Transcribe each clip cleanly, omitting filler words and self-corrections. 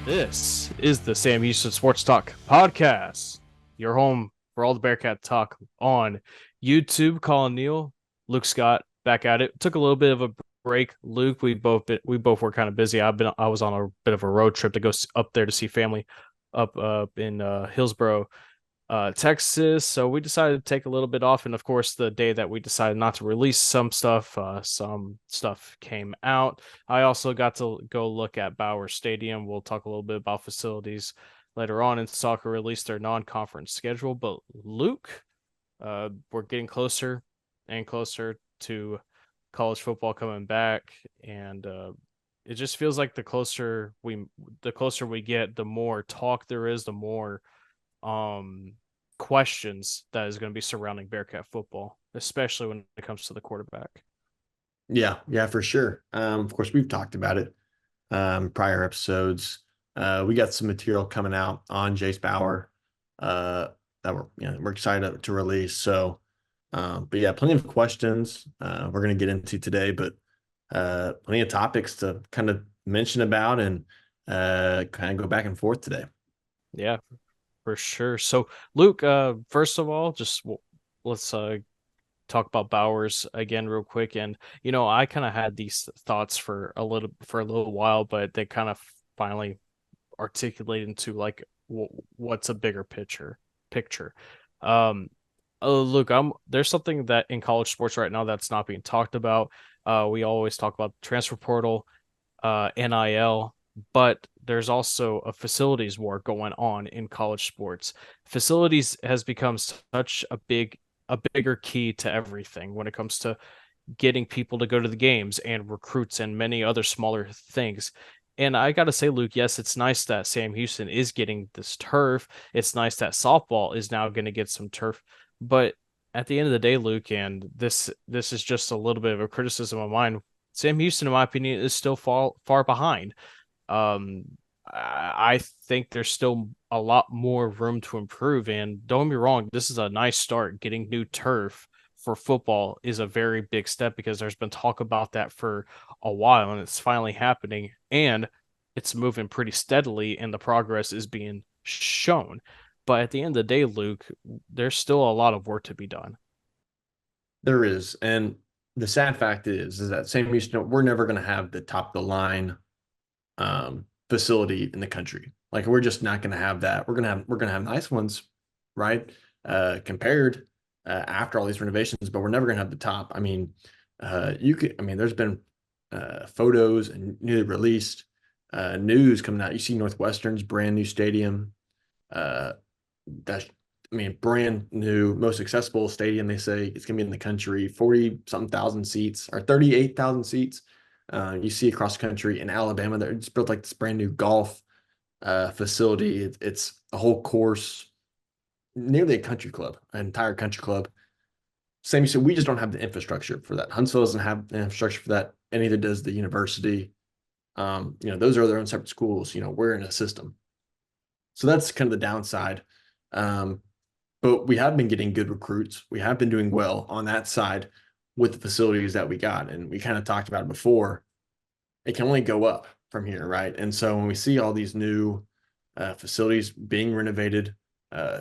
This is the Sam Houston Sports Talk podcast, your home for all the Bearcat talk on YouTube. Collin, Neill, Luke Scott, back at it. Took a little bit of a break. Luke, we both were kind of busy. I was on a bit of a road trip to go up there to see family up in Hillsboro, Texas. So we decided to take a little bit off. And of course, the day that we decided not to release some stuff came out. I also got to go look at Bauer Stadium. We'll talk a little bit about facilities later on. And soccer released their non-conference schedule. But Luke, we're getting closer and closer to college football coming back. And it just feels like the closer we get, the more talk there is, the more questions that is going to be surrounding Bearcat football, especially when it comes to the quarterback. Yeah, for sure. Of course, we've talked about it prior episodes. We got some material coming out on Jace Bauer that we're excited to release. So, but yeah, plenty of questions we're going to get into today, but plenty of topics to kind of mention about and kind of go back and forth today. Yeah, for sure. So, Luke, first of all, let's talk about Bowers again real quick. And I kind of had these thoughts for a little while, but they kind of finally articulate into like what's a bigger picture. Um, Look, there's something that in college sports right now that's not being talked about. We always talk about the transfer portal, NIL, but there's also a facilities war going on in college sports. Facilities has become such a bigger key to everything when it comes to getting people to go to the games and recruits and many other smaller things. And I got to say, Luke, yes, it's nice that Sam Houston is getting this turf. It's nice that softball is now going to get some turf. But at the end of the day, Luke, and this is just a little bit of a criticism of mine. Sam Houston, in my opinion, is still far behind. Um, I think there's still a lot more room to improve. And don't get me wrong, this is a nice start. Getting new turf for football is a very big step because there's been talk about that for a while and it's finally happening and it's moving pretty steadily and the progress is being shown. But at the end of the day, Luke, there's still a lot of work to be done. There is, and the sad fact is that Sam Houston, we're never going to have the top of the line facility in the country. Like we're just not going to have that. We're gonna have nice ones, right? Compared after all these renovations, but we're never going to have the top. I mean, there's been photos and newly released news coming out. You see Northwestern's brand new stadium. Uh, that's brand new, most accessible stadium. They say it's going to be in the country, 40 something thousand seats or 38,000 seats. You see across the country in Alabama, they're just built like this brand new golf facility. It's a whole course, nearly a country club, an entire country club. Same, you said, we just don't have the infrastructure for that. Huntsville doesn't have the infrastructure for that, and neither does the university. Those are their own separate schools. We're in a system. So that's kind of the downside. Um, but we have been getting good recruits. We have been doing well on that side with the facilities that we got. And we kind of talked about it before. It can only go up from here, right? And so when we see all these new facilities being renovated,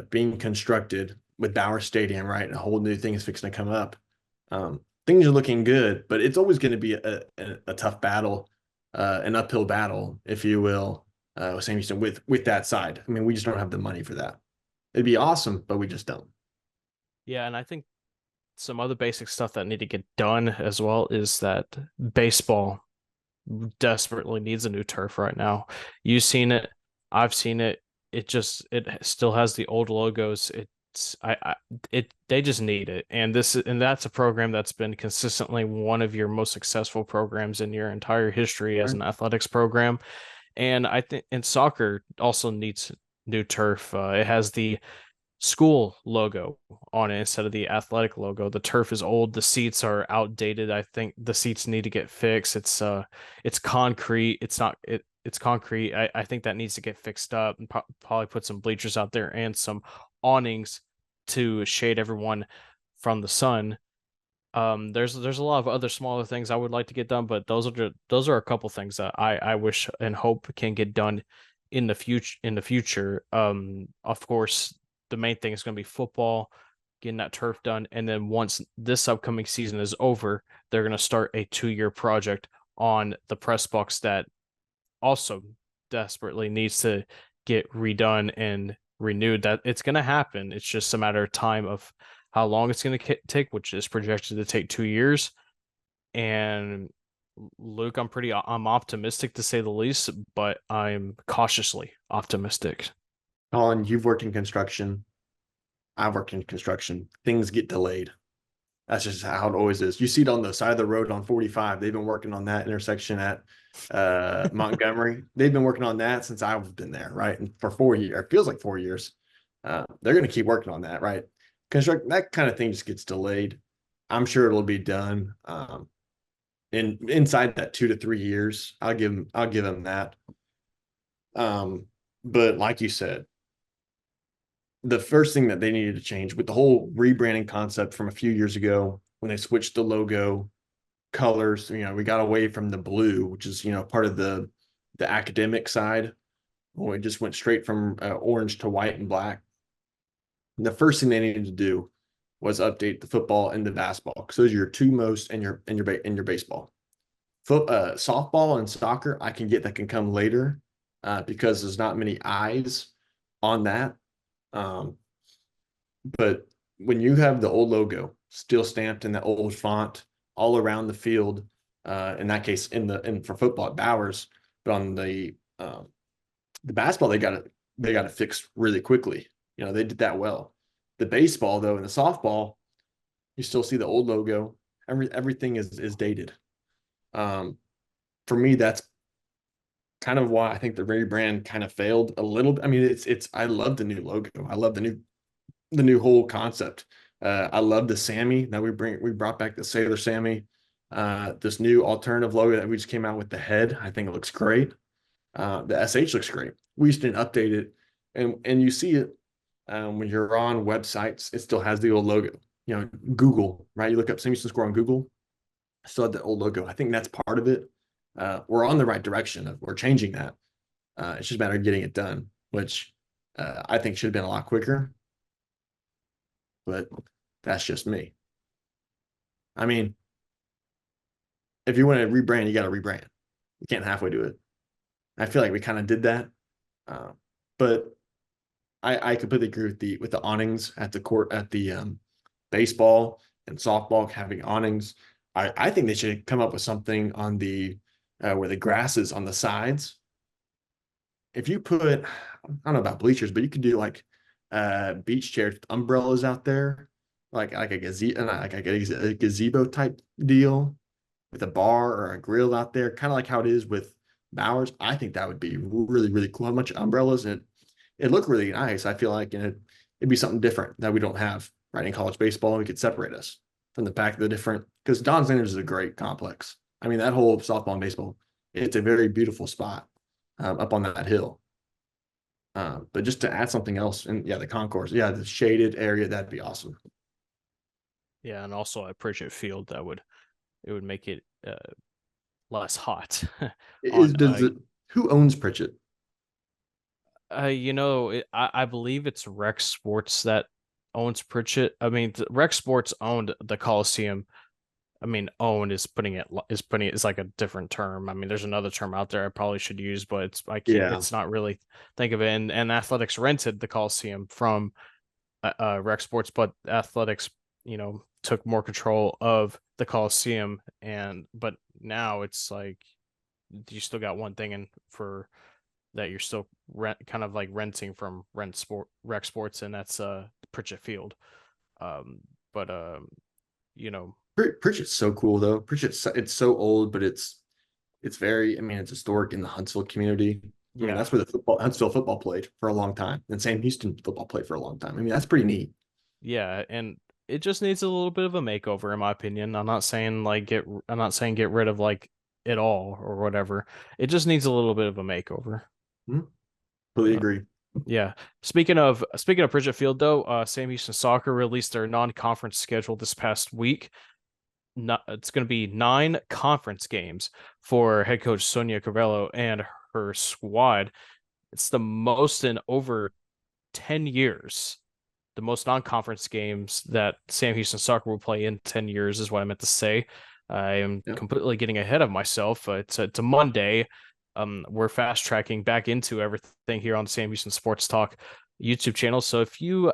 being constructed with Bauer Stadium, right? A whole new thing is fixing to come up. Things are looking good, but it's always going to be a tough battle, an uphill battle, if you will, with Sam Houston with that side. I mean, we just don't have the money for that. It'd be awesome, but we just don't. Yeah, and I think some other basic stuff that need to get done as well is that baseball desperately needs a new turf right now. You've seen it, I've seen it. It still has the old logos. They just need it. And that's a program that's been consistently one of your most successful programs in your entire history as Right. an athletics program. And I think and soccer also needs new turf. It has the school logo on it instead of the athletic logo. The turf is old, the seats are outdated. I think the seats need to get fixed. It's concrete. It's concrete. I think that needs to get fixed up and probably put some bleachers out there and some awnings to shade everyone from the sun. There's a lot of other smaller things I would like to get done, but those are a couple things that I wish and hope can get done in the future. Of course, the main thing is going to be football, getting that turf done, and then once this upcoming season is over, they're going to start a 2-year project on the press box that also desperately needs to get redone and renewed. That it's going to happen. It's just a matter of time of how long it's going to take, which is projected to take 2 years. And Luke, I'm optimistic to say the least, but I'm cautiously optimistic. Colin, you've worked in construction. I've worked in construction. Things get delayed. That's just how it always is. You see it on the side of the road on 45. They've been working on that intersection at Montgomery. They've been working on that since I've been there, right? And for 4 years, it feels like 4 years. They're going to keep working on that, right? Construct that kind of thing just gets delayed. I'm sure it'll be done inside that 2 to 3 years. I'll give them that. But like you said, the first thing that they needed to change with the whole rebranding concept from a few years ago when they switched the logo colors, we got away from the blue, which is, part of the academic side. We just went straight from orange to white and black. And the first thing they needed to do was update the football and the basketball because those are your two most and your baseball. Softball and soccer, I can get that can come later because there's not many eyes on that. But when you have the old logo still stamped in the old font all around the field, in that case, for football at Bowers, but on the basketball they got it fixed really quickly. They did that well. The baseball though, and the softball, you still see the old logo. Everything is dated. For me, that's kind of why I think the rebrand kind of failed a little. I mean, it's I love the new logo. I love the new whole concept. I love the Sammy that we brought back the Sailor Sammy. This new alternative logo that we just came out with the head. I think it looks great. The SH looks great. We just didn't update it, and you see it when you're on websites. It still has the old logo. Google, right? You look up Sammy score on Google, still had the old logo. I think that's part of it. We're on the right direction. We're changing that. It's just a matter of getting it done, which I think should have been a lot quicker. But that's just me. I mean, if you want to rebrand, you got to rebrand. You can't halfway do it. I feel like we kind of did that, but I completely agree with the awnings at the court at the baseball and softball having awnings. I think they should come up with something on the where the grass is on the sides. If you put, I don't know about bleachers, but you could do like beach chairs with umbrellas out there, like a gazebo type deal with a bar or a grill out there, kind of like how it is with Bowers. I think that would be really, really cool. How much umbrellas and it look really nice. I feel like it'd be something different that we don't have right in college baseball. We could separate us from the pack of the different because Don Sanders is a great complex. I mean, that whole softball and baseball, it's a very beautiful spot up on that hill. But just to add something else, and yeah, the concourse, yeah, the shaded area, that'd be awesome. Yeah, and also I Pritchett Field it would make it less hot Is on does it? Who owns Pritchett? I believe it's Rex Sports that owns Pritchett. I mean, Rex Sports owned the Coliseum. I mean, owned is like a different term. I mean, there's another term out there I probably should use, but Yeah, it's not really think of it. And Athletics rented the Coliseum from Rex Sports, but Athletics, took more control of the Coliseum, but now it's like you still got one thing and for that you're still kind of like renting from Rec Sports, and that's Pritchett Field. Um, but you know, Pritchett's so cool though. It's so old, but it's very. I mean, it's historic in the Huntsville community. I mean, yeah, that's where the Huntsville football played for a long time, and Sam Houston football played for a long time. I mean, that's pretty neat. yeah, and it just needs a little bit of a makeover, in my opinion. I'm not saying get rid of like it all or whatever. It just needs a little bit of a makeover. Hmm, Completely Uh, agree. Yeah. Speaking of Bridget Field though, Sam Houston Soccer released their non-conference schedule this past week. It's going to be 9 conference games for head coach Sonia Carvello and her squad. It's the most in over 10 years. The most non-conference games that Sam Houston Soccer will play in 10 years is what I meant to say. I am Yeah. completely getting ahead of myself. It's a Monday. We're fast tracking back into everything here on the Sam Houston Sports Talk YouTube channel. So if you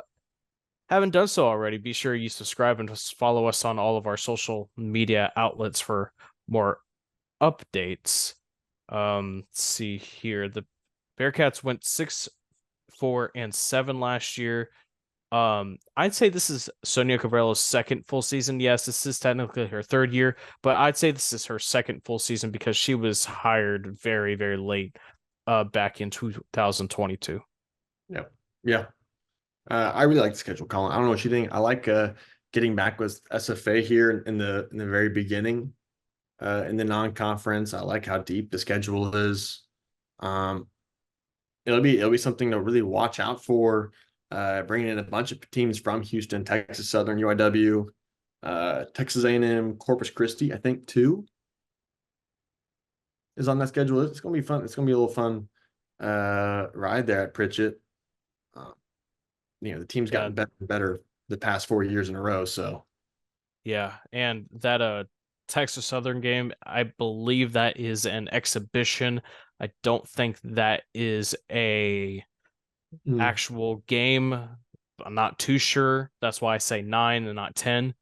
haven't done so already, be sure you subscribe and follow us on all of our social media outlets for more updates. Let's see here. The Bearcats went 6-4-7 last year. I'd say this is Sonia Cabrelo's second full season. Yes, this is technically her third year, but I'd say this is her second full season because she was hired very, very late, back in 2022. Yeah. Yeah. I really like the schedule, Colin. I don't know what you think. I like getting back with SFA here in the very beginning, in the non-conference. I like how deep the schedule is. Um, it'll be something to really watch out for. Bringing in a bunch of teams from Houston, Texas Southern, UIW, Texas A&M, Corpus Christi, I think too, is on that schedule. It's gonna be fun. It's gonna be a little fun ride there at Pritchett. Uh, the team's Yeah, gotten better and better the past 4 years in a row. So yeah, and that Texas Southern game, I believe that is an exhibition. I don't think that is a mm, actual game. I'm not too sure. That's why I say 9 and not 10.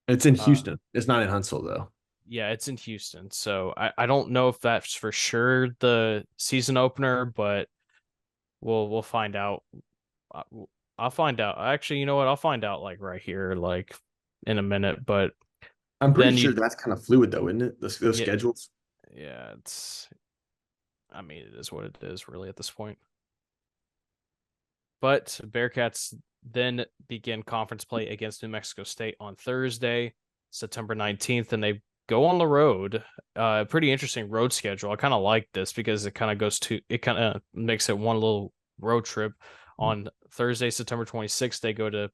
it's in Uh, Houston. It's not in Huntsville though. yeah, it's in Houston. So I don't know if that's for sure the season opener, but we'll find out. I- I'll find out. Actually, you know what? I'll find out like right here, like in a minute. But I'm pretty then sure you, that's kind of fluid though, isn't it? Those yeah, schedules. yeah, it's. I mean, it is what it is, really, at this point. But Bearcats then begin conference play against New Mexico State on Thursday, September 19th, and they go on the road. Pretty interesting road schedule. I kind of like this because it kind of makes it one little road trip. On Thursday, September 26th, they go to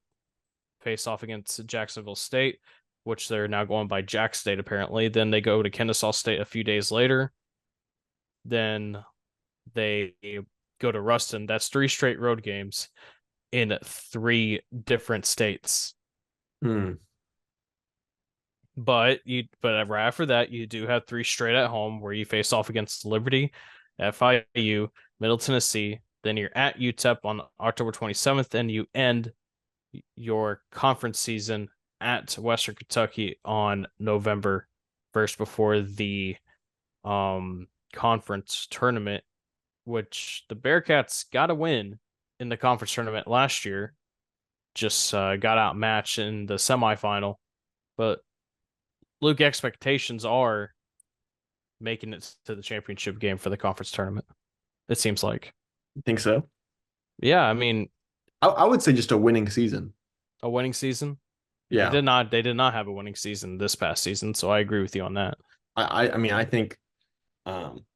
face off against Jacksonville State, which they're now going by Jack State apparently. Then they go to Kennesaw State a few days later. Then they go to Ruston. That's three straight road games in three different states. Hmm. But right after that, you do have three straight at home where you face off against Liberty, FIU, Middle Tennessee. Then you're at UTEP on October 27th, and you end your conference season at Western Kentucky on November 1st before the conference tournament, which the Bearcats got to win in the conference tournament last year. Just got outmatched in the semifinal, but Luke, expectations are making it to the championship game for the conference tournament. It seems like. You think so? Yeah, I mean, I would say just a winning season. a winning season. They Yeah. did not. They did not have a winning season this past season, so I agree with you on that. I mean, I think um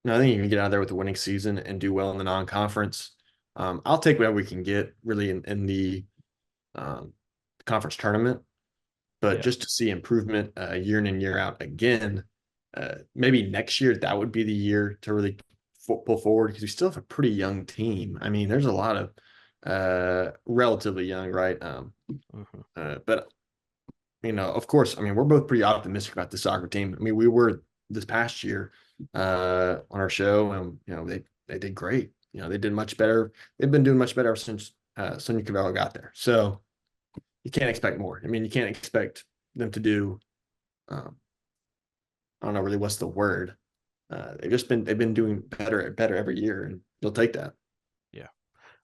no, I think you can get out there with a winning season and do well in the non-conference. I'll take whatever we can get really in the um, conference tournament, but Yeah. just to see improvement year in and year out again, maybe next year that would be the year to really pull forward because we still have a pretty young team. I mean, there's a lot of relatively young, right? Mhm. But of course, I mean, we're both pretty optimistic about the soccer team. I mean, we were this past year on our show, and they did great. They did much better. They've been doing much better since Sonia Cavallo got there. So you can't expect more. I mean, you can't expect them to do. Um, I don't know really what's the word. They've been doing better every year, and you'll take that. Yeah.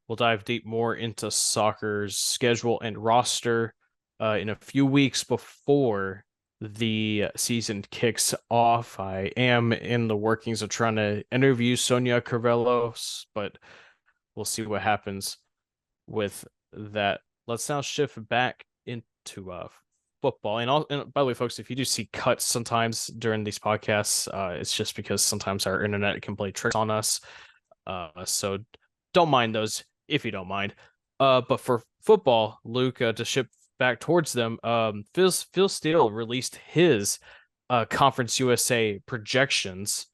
We'll dive deep more into soccer's schedule and roster in a few weeks before the season kicks off. I am in the workings of trying to interview Sonia Carvelos, but we'll see what happens with that. Let's now shift back into football. And by the way, folks, if you do see cuts sometimes during these podcasts, it's just because sometimes our internet can play tricks on us. So don't mind those if you don't mind. But for football, Luke, to ship back towards them, Phil Steele released his Conference USA projections.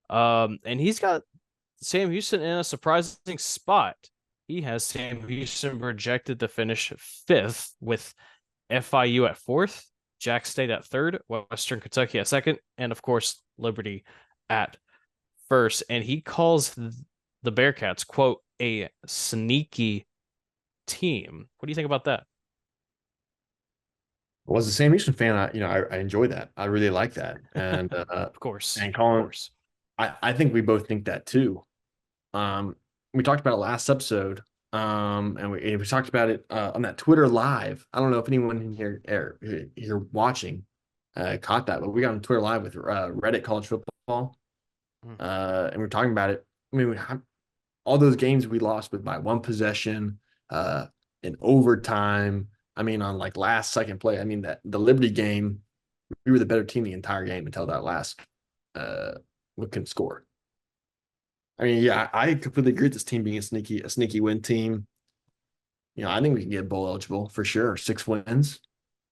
And he's got Sam Houston in a surprising spot. He has Sam Houston projected to finish fifth with FIU at fourth, Jack State at third, Western Kentucky at second, and of course Liberty at first. And he calls the Bearcats, quote, a sneaky team. What do you think about that? Well, as a Sam Houston fan, I enjoy that. I really like that. Of course, And of Collin, course. I think we both think that too. Um, we talked about it last episode. And we talked about it on that Twitter live. I don't know if anyone in here watching caught that, but we got on Twitter live with Reddit College Football, Mm. and we're talking about it. I mean, all those games we lost with by one possession, uh, in overtime. I mean, on like last second play. I mean, that the Liberty game, we were the better team the entire game until that last uh we couldn't score. I mean, yeah, I completely agree with this team being a sneaky win team. I think we can get bowl eligible for sure. 6 wins.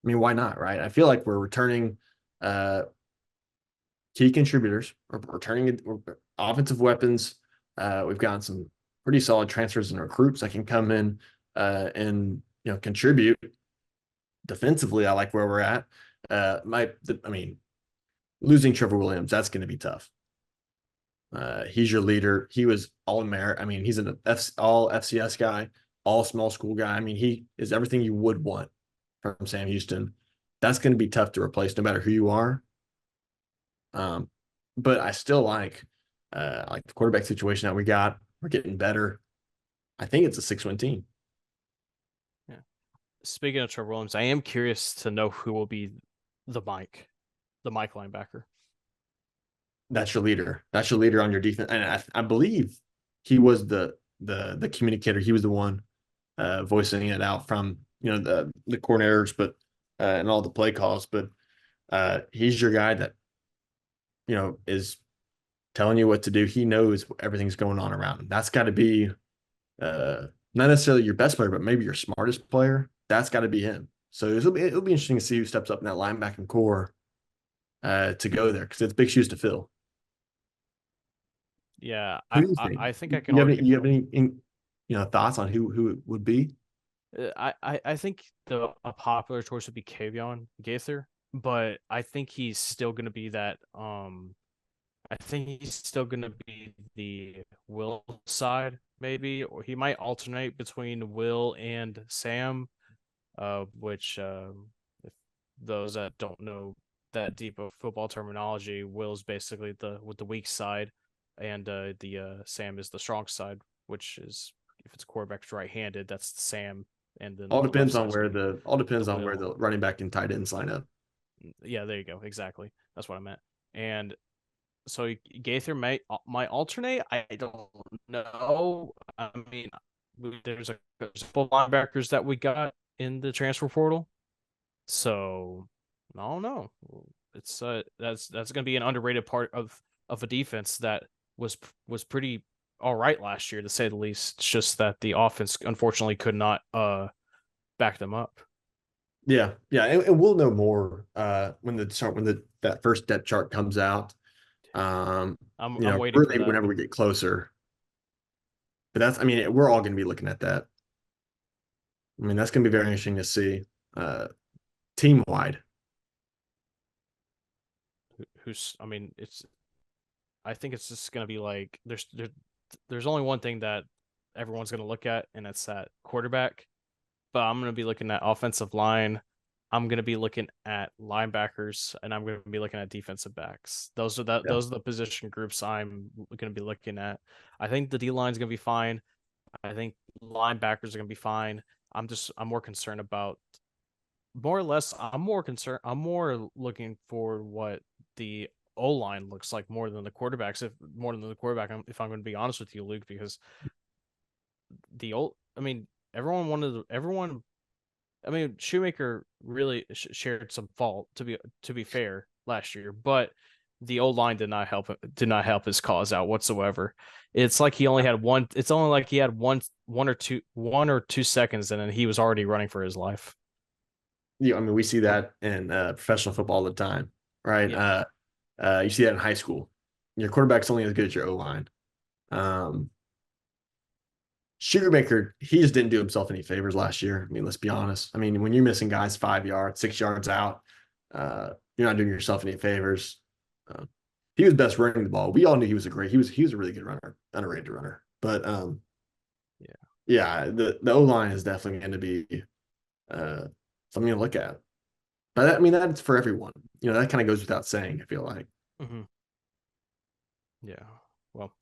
I mean, why not, right? I feel like we're returning uh key contributors, or returning offensive weapons. We've gotten some pretty solid transfers and recruits that can come in and contribute defensively. I like where we're at. I mean, losing Trevor Williams, that's going to be tough. He's your leader. He was all American. I mean, he's an all FCS guy, all small school guy. I mean, he is everything you would want from Sam Houston. That's going to be tough to replace, no matter who you are. Um, but I still like the quarterback situation that we got. We're getting better. I think it's a 6-win team. Yeah. Speaking of Trevor Williams, I am curious to know who will be the the Mike linebacker. That's your leader. That's your leader on your defense. And I believe he was the communicator. He was the one voicing it out from the coordinators, but and all the play calls. But he's your guy that is telling you what to do. He knows everything's going on around him. That's got to be not necessarily your best player, but maybe your smartest player. That's got to be him. So it'll be interesting to see who steps up in that linebacking core to go there, because it's big shoes to fill. Yeah, Who do you think? I think I can You have any argue. you have any thoughts on who it would be? I think the a popular choice would be Kavion Gaither, but I think he's still going to be that. I think he's still going to be the Will side, maybe, or he might alternate between Will and Sam. Which if those that don't know that deep of football terminology, Will's basically the weak side, and the Sam is the strong side, which is if it's quarterback's right-handed, that's Sam, and then All the left depends on side's where gonna be the all the depends on where Will. the running back and tight ends line up. Yeah, there you go. Exactly. That's what I meant. And so Gaither might alternate. I don't know. I mean, there's a couple linebackers that we got in the transfer portal. So I don't know. It's that's going to be an underrated part of a defense that was pretty all right last year, to say the least. It's just that the offense unfortunately could not back them up. Yeah, yeah, and we'll know more when that first depth chart comes out. I'm waiting for Really that. whenever we get closer. But I mean, we're all going to be looking at that. I mean, that's going to be very interesting to see team wide. Who's I mean, it's I think it's just going to be like there's only one thing that everyone's going to look at, and that's that quarterback. But I'm going to be looking at offensive line. I'm going to be looking at linebackers, and I'm going to be looking at defensive backs. Yeah, Those are the position groups I'm going to be looking at. I think the D line is going to be fine. I think linebackers are going to be fine. I'm more concerned about more or less. I'm more concerned. I'm more looking for what the O line looks like more than the quarterbacks. If more than the quarterback, if I'm going to be honest with you, Luke, because the old. I mean, everyone. I mean, Shoemaker really shared some fault to be fair last year, but the old line did not help his cause out whatsoever. It's like he only had one. It's only like he had one or 2 seconds, and then he was already running for his life. yeah. I mean, we see that in professional football all the time, right? Yeah, You see that in high school. Your quarterback's only as good as your O line. Um, Sugarmaker, he just didn't do himself any favors last year. I mean, let's be honest. I mean, when you're missing guys 5 yards, 6 yards out, you're not doing yourself any favors. Uh, he was best running the ball. We all knew he was a really good runner, underrated runner. But Yeah. yeah, the O line is definitely going to be uh, something to look at. But I mean, that's for everyone. That kind of goes without saying. I feel like. Hmm. Yeah. Well,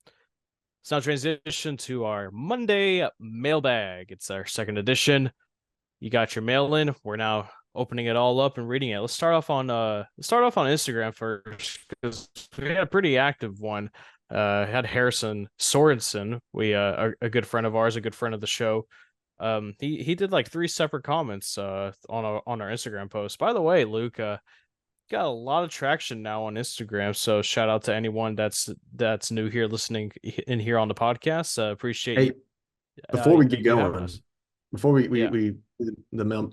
let's now transition to our Monday mailbag. It's our second edition. You got your mail in. We're now opening it all up and reading it. Let's start off on Instagram first because we had a pretty active one. Had Harrison Sorensen, a good friend of ours, a good friend of the show. He did like three separate comments on our Instagram post. By the way, Luke, got a lot of traction now on Instagram. So shout out to anyone that's new here listening in here on the podcast. Appreciate Hey, before we get you having us. going, before Yeah.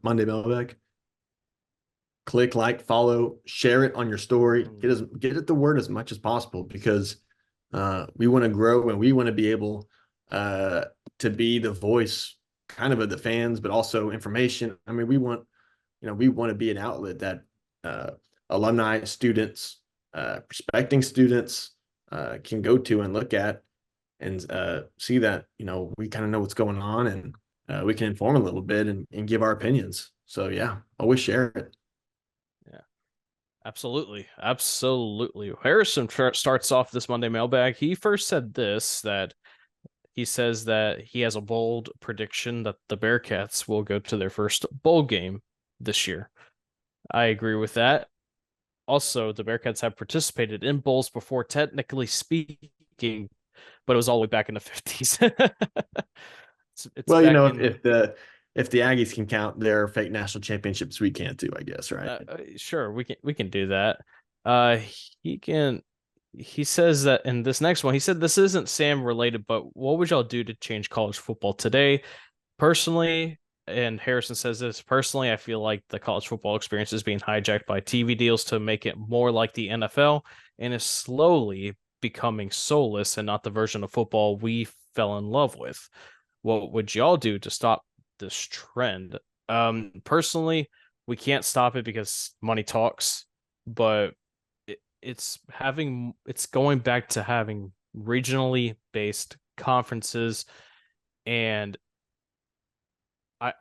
Monday mailbag, click like, follow, share it on your story. Mm. Get it the word as much as possible because we want to grow and we want to be able to be the voice kind of the fans, but also information. I mean, we want to be an outlet that uh, alumni, students, prospecting students can go to and look at and see that we kind of know what's going on and we can inform a little bit and give our opinions. So yeah, always share it. Yeah. Absolutely. Absolutely. Harrison starts off this Monday mailbag. He first said this that he says that he has a bold prediction that the Bearcats will go to their first bowl game this year. I agree with that. Also, the Bearcats have participated in bowls before, technically speaking, but it was all the way back in the 50s. It's Well, back in if the Aggies can count their fake national championships, we can too, I guess, right? sure, we can do that. Uh he can he says that in this next one, he said this isn't Sam related, but what would y'all do to change college football today? Personally, and Harrison says this personally, I feel like the college football experience is being hijacked by TV deals to make it more like the NFL and is slowly becoming soulless and not the version of football we fell in love with. What would y'all do to stop this trend? Personally, we can't stop it because money talks, but it's going back to having regionally based conferences and I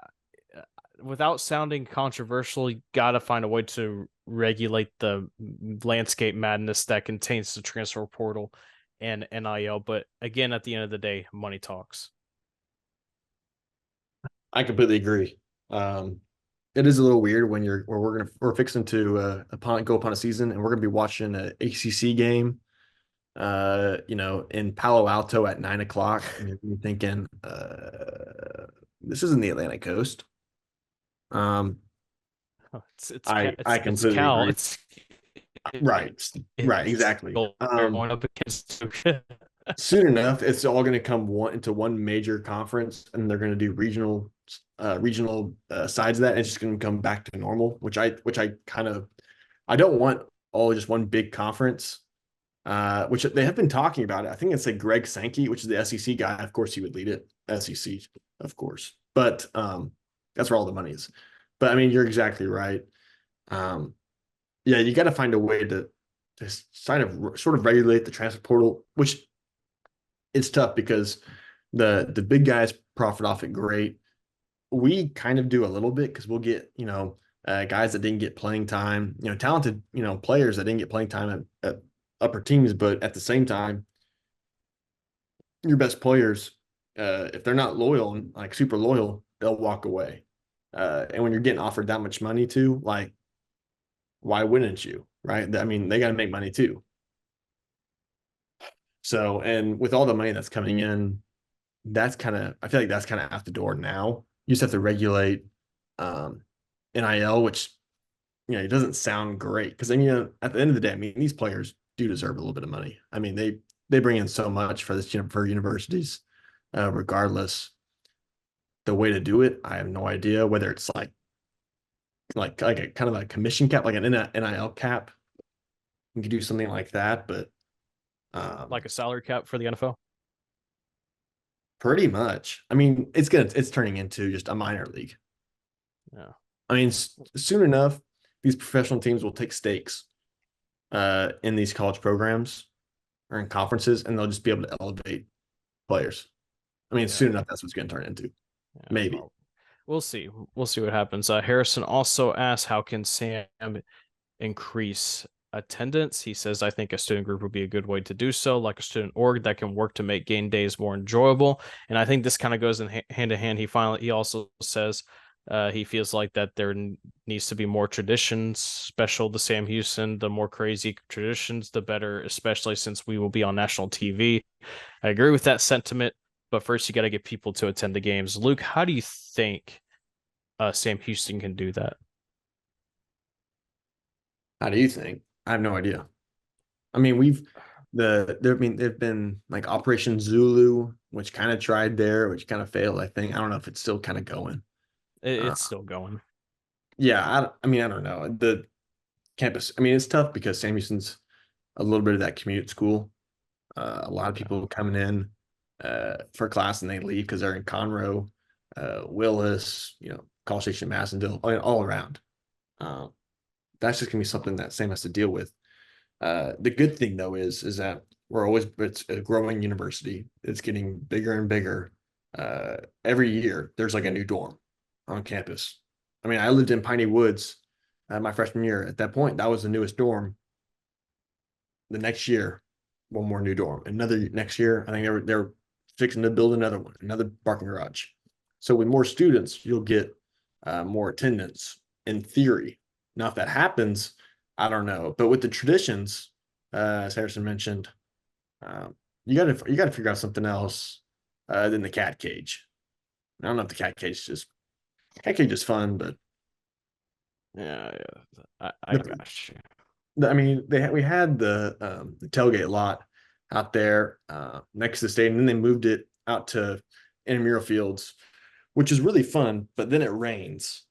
without sounding controversial, you gotta find a way to regulate the landscape madness that contains the transfer portal and NIL. But again, at the end of the day, money talks. I completely agree. Um, it is a little weird when we're fixing to go upon a season and we're gonna be watching a ACC game, in Palo Alto at 9 o'clock, and you're thinking, this isn't the Atlantic Coast. Um, I It's completely Cal. agree. Right, right, It's exactly. going up against. Soon enough, it's all going to come into one major conference, and they're going to do regional sides of that. And it's just going to come back to normal, which I kind of I don't want all just one big conference. Which they have been talking about it. I think it's like Greg Sankey, which is the SEC guy. Of course, he would lead it, SEC, of course. But that's where all the money is. But I mean, you're exactly right. Um, yeah, you got to find a way to sort of regulate the transfer portal, which it's tough because the big guys profit off it great. We kind of do a little bit because we'll get guys that didn't get playing time, talented players that didn't get playing time at upper teams, but at the same time, your best players, if they're not loyal and like super loyal, they'll walk away. And when you're getting offered that much money too, like why wouldn't you? Right? I mean, they got to make money too. So, and with all the money that's coming in, I feel like that's kind of out the door now. You just have to regulate um, NIL, which it doesn't sound great because I mean, at the end of the day, I mean, these players do deserve a little bit of money. I mean, they bring in so much for for universities, regardless. The way to do it, I have no idea whether it's like a kind of a commission cap, like an NIL cap. You could do something like that, but Like a salary cap for the NFL. Pretty much. I mean, it's turning into just a minor league. Yeah. I mean, soon enough, these professional teams will take stakes in these college programs or in conferences, and they'll just be able to elevate players. I mean, Yeah. soon enough, that's what's going to turn into. Yeah. Maybe. Well, we'll see. We'll see what happens. Harrison also asked, how can Sam increase attendance? He says, I think a student group would be a good way to do so, like a student org that can work to make game days more enjoyable. And I think this kind of goes in hand to hand. He also says he feels like that there needs to be more traditions special to Sam Houston. The more crazy traditions, the better, especially since we will be on national TV. I agree with that sentiment, but first you got to get people to attend the games. Luke, how do you think Sam Houston can do that? How do you think? I have no idea. I mean, they've been like Operation Zulu, which kind of tried there, which kind of failed. I think I don't know if it's still kind of going. Uh, It's still going. yeah, I mean, I don't know the campus. I mean, it's tough because Sam Houston's a little bit of that commute school. A lot of Yeah. people coming in for class and they leave because they're in Conroe, Willis, College Station, Massendale, all around. Um, that's just gonna be something that Sam has to deal with. The good thing though is that it's a growing university. It's getting bigger and bigger. Every year there's like a new dorm on campus. I mean, I lived in Piney Woods my freshman year. At that point, that was the newest dorm. The next year, one more new dorm. Another next year, I think they're fixing to build another one, another parking garage. So with more students, you'll get more attendance in theory. Now, if that happens, I don't know. But with the traditions, as Harrison mentioned, um, you got to figure out something else than the cat cage. I don't know if the cat cage is fun, but Yeah, yeah. I the, got you. I mean, we had the tailgate lot out there next to the stadium, and then they moved it out to intramural fields, which is really fun. But then it rains,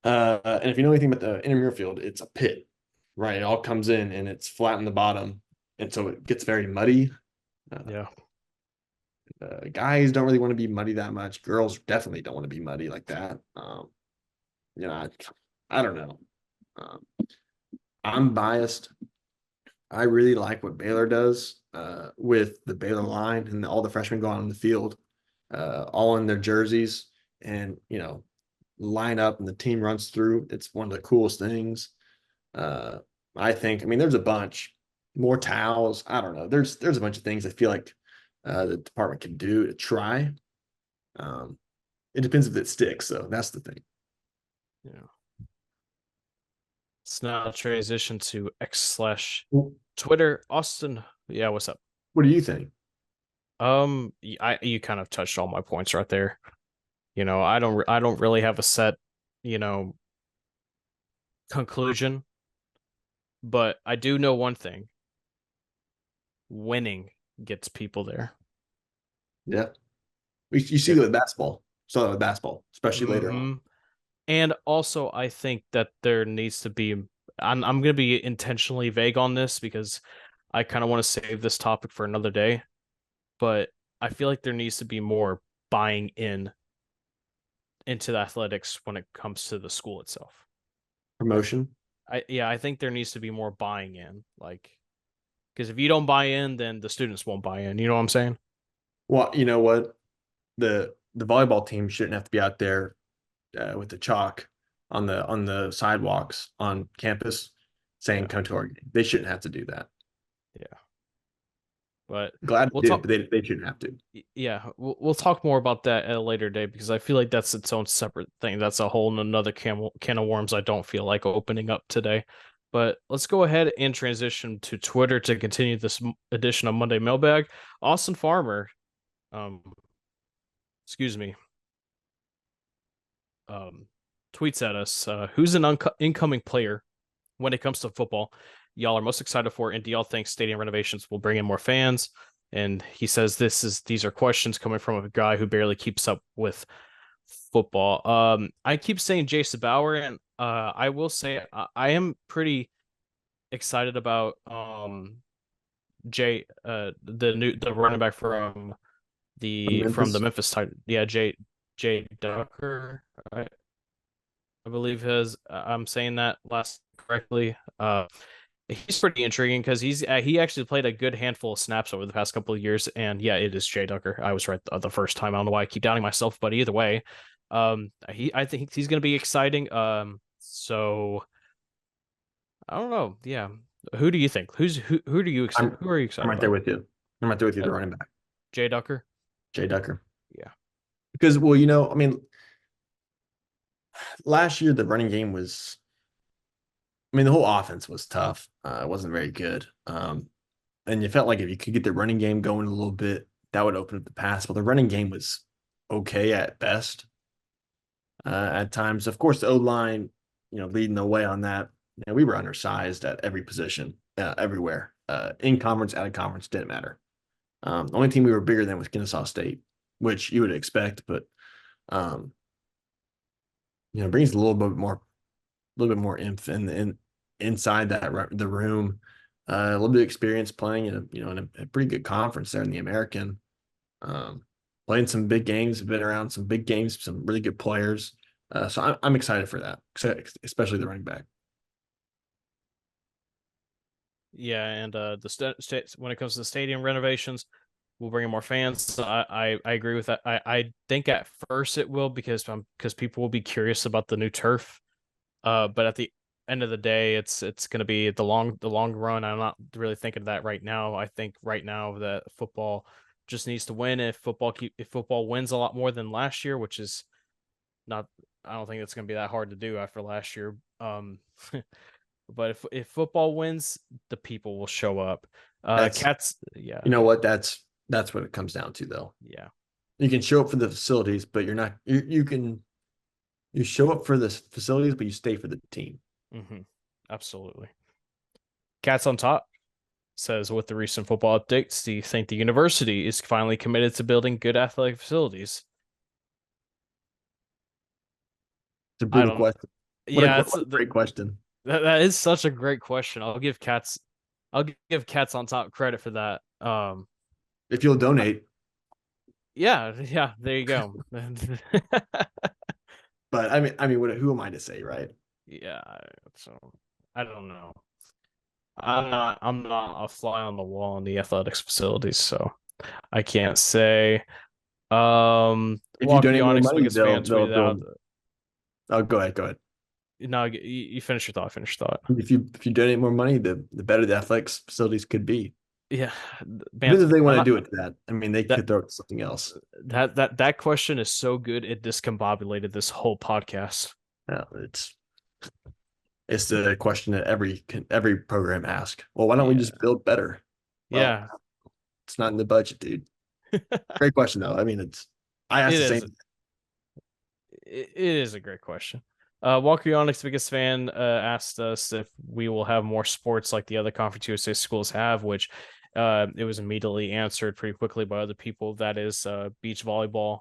and if you know anything about the intramural field, it's a pit, right? It all comes in and it's flat in the bottom, and so it gets very muddy. Uh, Yeah. Guys don't really want to be muddy that much. Girls definitely don't want to be muddy like that. You know, I don't know. Um, I'm biased. I really like what Baylor does with the Baylor line and all the freshmen go out on the field, all in their jerseys, and line up and the team runs through. It's one of the coolest things. Uh, I think. I mean, there's a bunch more towels. I don't know. There's a bunch of things I feel like the department can do to try. Um, it depends if it sticks. So that's the thing. Yeah. Let's now transition to X slash Well, Twitter. Austin, yeah, what's up? what do you think? You kind of touched all my points right there. I don't really have a set, you know, conclusion, but I do know one thing. Winning gets people there. Yeah, you see There. that with basketball. So with basketball, especially later on. Hmm. And also, I think that there needs to be. I'm going to be intentionally vague on this because I kind of want to save this topic for another day. But I feel like there needs to be more buying in into the athletics when it comes to the school itself. Promotion. I think there needs to be more buying in, like because if you don't buy in, then the students won't buy in. You know what I'm saying? Well, you know what? The volleyball team shouldn't have to be out there with the chalk on the sidewalks on campus saying Yeah, come to our game. They shouldn't have to do that. yeah. But Glad we'll they did, talk. but they shouldn't have to. Yeah, we'll talk more about that at a later date because I feel like that's its own separate thing. That's a whole another can of worms I don't feel like opening up today. But let's go ahead and transition to Twitter to continue this edition of Monday Mailbag. Austin Farmer, um, excuse me, um, tweets at us, who's an incoming player when it comes to football y'all are most excited for, and do y'all think stadium renovations will bring in more fans? And he says these are questions coming from a guy who barely keeps up with football. I keep saying Jason Bauer, and I will say I am pretty excited about Jay the running back from from the from the Memphis. Memphis Titan. Yeah, Jay Ducker, I believe his. I'm saying that last correctly. He's pretty intriguing because he actually played a good handful of snaps over the past couple of years, and yeah, it is Jay Ducker. I was right the first time. I don't know why I keep doubting myself, but either way, I think he's going to be exciting. So I don't know. Yeah, who do you think? Who do you I'm who are you I'm excited right there about? with you. I'm right there with you. The Okay, running back, Jay Ducker. Jay Ducker, Yeah. because well, I mean, last year the running game was. I mean, the whole offense was tough. It wasn't very good. And you felt like if you could get the running game going a little bit, that would open up the pass. But the running game was okay at best. At times, of course, the O line, leading the way on that. We were undersized at every position, everywhere. In conference, out of conference, didn't matter. The only team we were bigger than was Kennesaw State, which you would expect, but um, brings a little bit more inf in inside the room. A little bit of experience playing in a pretty good conference there in the American. Um, Playing some big games, been around some big games, some really good players. So I'm excited for that, especially the running back. Yeah, and the when it comes to the stadium renovations, we'll bring in more fans. So I agree with that. I think at first it will because people will be curious about the new turf. But at the end of the day, it's going to be the long run. I'm not really thinking of that right now. I think right now that football just needs to win. If football wins a lot more than last year, which is not, I don't think it's going to be that hard to do after last year. But if football wins, the people will show up. That's Cats, yeah, You know what? That's what it comes down to, though. yeah, You can show up for the facilities, but you're not. You show up for the facilities, but you stay for the team. hmm absolutely. Cats on top says with the recent football updates, do you think the university is finally committed to building good athletic facilities? It's a I brutal don't. question. Yeah, What a great question. that is such a great question. I'll give cats on top credit for that. If you'll I- donate, yeah, there you go. but who am I to say, right? Yeah, so I don't know. I'm not a fly on the wall in the athletics facilities, so I can't say. If you Walker donate more Onyx money, biggest fan they'll tweeted out. build. Oh, go ahead, go ahead. No, you finish your thought. Finish your thought. If you donate more money, the better the athletics facilities could be. Yeah, man, Depends if they I'm want to not do it to that. I mean, they that could throw it to something else. that question is so good it discombobulated this whole podcast. It's the question that every program asks. Well, why don't we Yeah, just build better? Well, yeah, it's not in the budget, dude. Great question though. I asked it the is. same. It is a great question. Walker Yonic's biggest fan asked us if we will have more sports like the other Conference USA schools have, which it was immediately answered pretty quickly by other people. That is, beach volleyball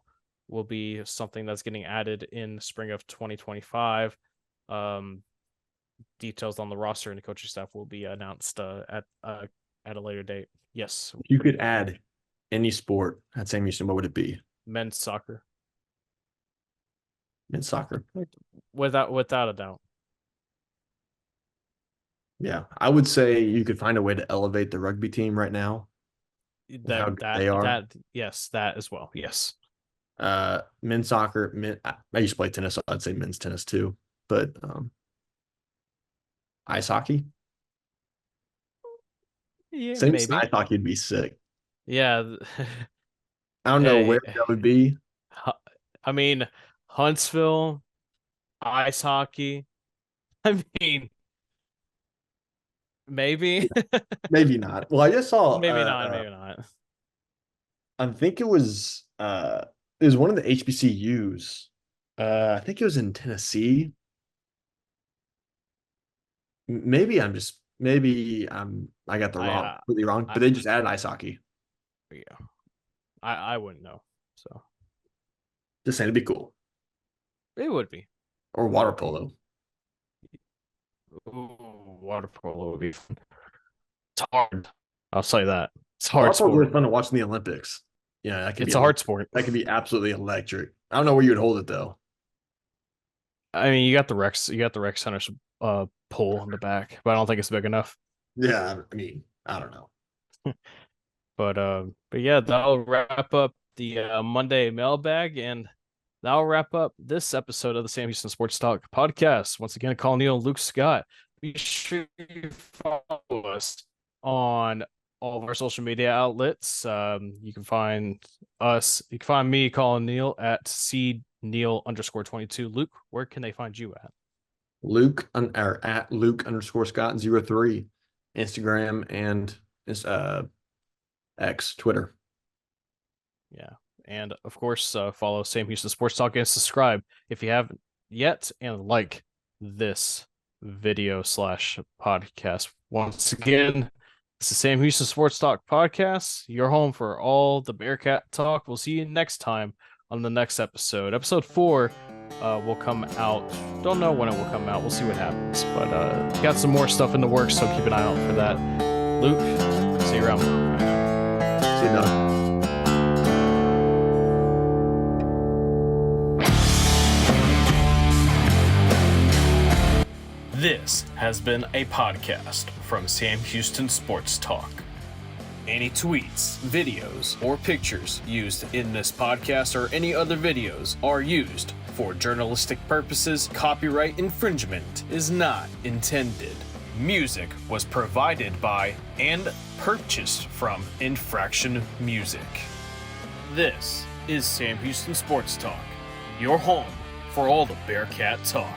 will be something that's getting added in the spring of 2025. Um, Details on the roster and the coaching staff will be announced at a later date. Yes, If you could add any sport at Sam Houston, what would it be? men's soccer, In soccer. without a doubt. Yeah, I would say you could find a way to elevate the rugby team right now with how good they are. Yes, that as well. Yes. Men's soccer. I used to play tennis, so I'd say men's tennis too. But ice hockey. Yeah, Same maybe. ice hockey would be sick. Yeah. I don't know where Hey, that would be. I mean, Huntsville, ice hockey. I mean, maybe, Maybe not. Well, I just saw. maybe not, maybe not. I think it was one of the HBCUs. I think it was in Tennessee. I got the wrong I, completely wrong, I, but they just added ice hockey. yeah, I wouldn't know. So Just saying it'd be cool. it would be. Or water polo. Ooh, water polo would be fun. It's hard. I'll say that. It's Water hard polo is really sport. fun to watch in the Olympics. Yeah, that could be It's a hard sport. that could be absolutely electric. I don't know where you would hold it though. I mean, you got the rec center's pole in the back, but I don't think it's big enough. Yeah, I mean, I don't know. But yeah, that'll wrap up the Monday mailbag, and that'll wrap up this episode of the Sam Houston Sports Talk podcast. Once again, Collin, Neill, Luke, Scott. Be sure you follow us on all of our social media outlets. You can find us. You can find me, Collin, Neill, at @Neill_22. Luke, where can they find you at? Or at Luke_Scott03, Instagram and X, Twitter. Yeah. And of course, follow Sam Houston Sports Talk and subscribe if you haven't yet, and like this video / podcast. Once again, this is Sam Houston Sports Talk podcast, your home for all the Bearcat talk. We'll see you next time on the next episode. Episode 4 will come out. Don't know when it will come out. We'll see what happens. But got some more stuff in the works, so keep an eye out for that. Luke, see you around. See you, Doug. This has been a podcast from Sam Houston Sports Talk. Any tweets, videos, or pictures used in this podcast or any other videos are used for journalistic purposes. Copyright infringement is not intended. Music was provided by and purchased from Infraction Music. This is Sam Houston Sports Talk, your home for all the Bearcat talk.